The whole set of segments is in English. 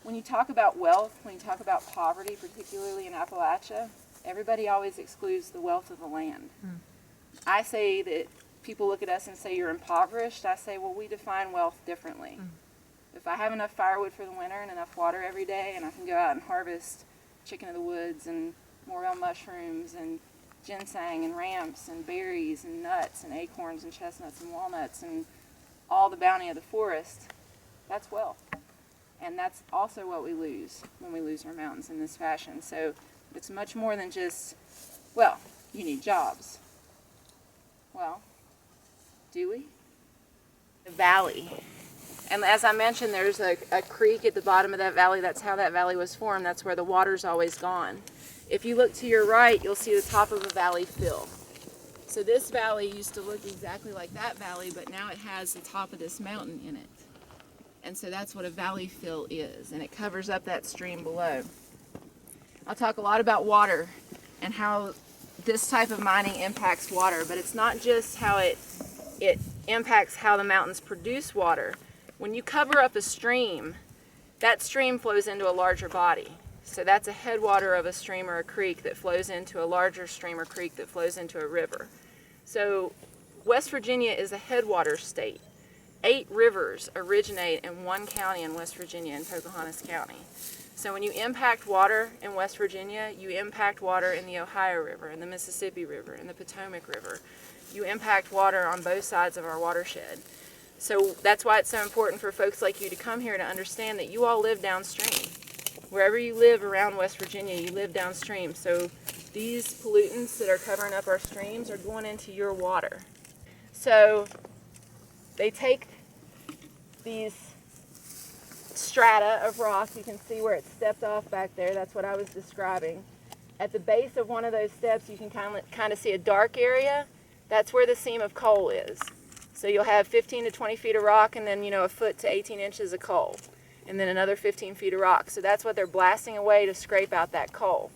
When you talk about wealth, when you talk about poverty, particularly in Appalachia, everybody always excludes the wealth of the land. I say that people look at us and say you're impoverished. I say, well, we define wealth differently. If I have enough firewood for the winter and enough water every day, and I can go out and harvest chicken of the woods and morel mushrooms and ginseng and ramps and berries and nuts and acorns and chestnuts and walnuts and all the bounty of the forest, that's wealth. And that's also what we lose when we lose our mountains in this fashion. So it's much more than just, well, you need jobs. Well, do we? The valley. And as I mentioned, there's a creek at the bottom of that valley. That's how that valley was formed. That's where the water's always gone. If you look to your right, you'll see the top of a valley fill. So this valley used to look exactly like that valley, but now it has the top of this mountain in it. And so that's what a valley fill is, and it covers up that stream below. I'll talk a lot about water and how this type of mining impacts water, but it's not just how it impacts how the mountains produce water. When you cover up a stream, that stream flows into a larger body. So that's a headwater of a stream or a creek that flows into a larger stream or creek that flows into a river. So West Virginia is a headwater state. 8 rivers originate in one county in West Virginia, in Pocahontas County. So when you impact water in West Virginia, you impact water in the Ohio River, and the Mississippi River, and the Potomac River. You impact water on both sides of our watershed. So that's why it's so important for folks like you to come here to understand that you all live downstream. Wherever you live around West Virginia, you live downstream. So these pollutants that are covering up our streams are going into your water. So they take these strata of rock. You can see where it stepped off back there. That's what I was describing. At the base of one of those steps, you can kind of see a dark area. That's where the seam of coal is. So you'll have 15 to 20 feet of rock, and then, a foot to 18 inches of coal, and then another 15 feet of rock. So that's what they're blasting away to scrape out that coal.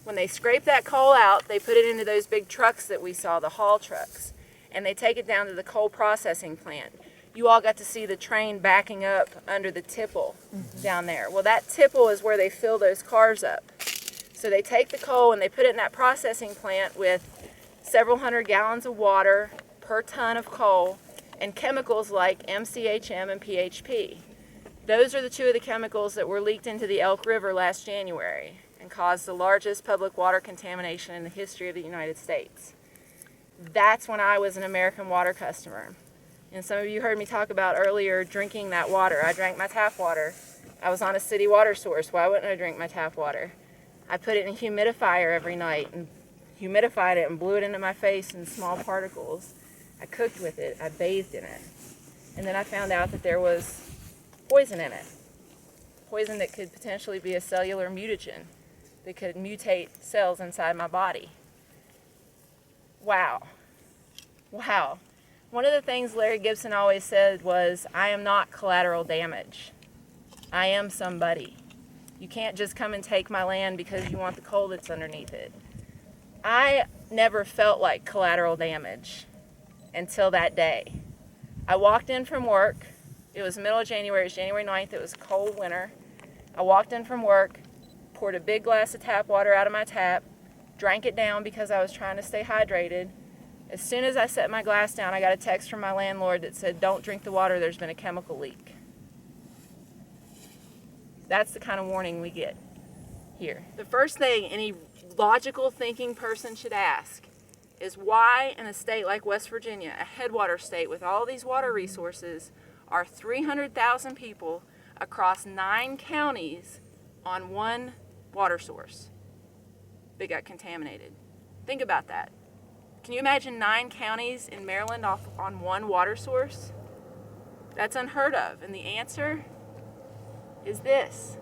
When they scrape that coal out, they put it into those big trucks that we saw, the haul trucks, and they take it down to the coal processing plant. You all got to see the train backing up under the tipple down there. Well, that tipple is where they fill those cars up. So they take the coal and they put it in that processing plant with several hundred gallons of water per ton of coal and chemicals like MCHM and PHP. Those are the 2 of the chemicals that were leaked into the Elk River last January and caused the largest public water contamination in the history of the United States. That's when I was an American Water customer. And some of you heard me talk about earlier drinking that water. I drank my tap water. I was on a city water source. Why wouldn't I drink my tap water? I put it in a humidifier every night and humidified it and blew it into my face in small particles. I cooked with it. I bathed in it. And then I found out that there was poison in it. Poison that could potentially be a cellular mutagen that could mutate cells inside my body. Wow. Wow. One of the things Larry Gibson always said was, I am not collateral damage. I am somebody. You can't just come and take my land because you want the coal that's underneath it. I never felt like collateral damage until that day. I walked in from work. It was middle of January. It was January 9th. It was a cold winter. I walked in from work, poured a big glass of tap water out of my tap, drank it down because I was trying to stay hydrated. As soon as I set my glass down, I got a text from my landlord that said, don't drink the water, there's been a chemical leak. That's the kind of warning we get here. The first thing any logical thinking person should ask is why in a state like West Virginia, a headwater state with all these water resources, are 300,000 people across 9 counties on one water source that got contaminated? Think about that. Can you imagine 9 counties in Maryland on one water source? That's unheard of. And the answer is this.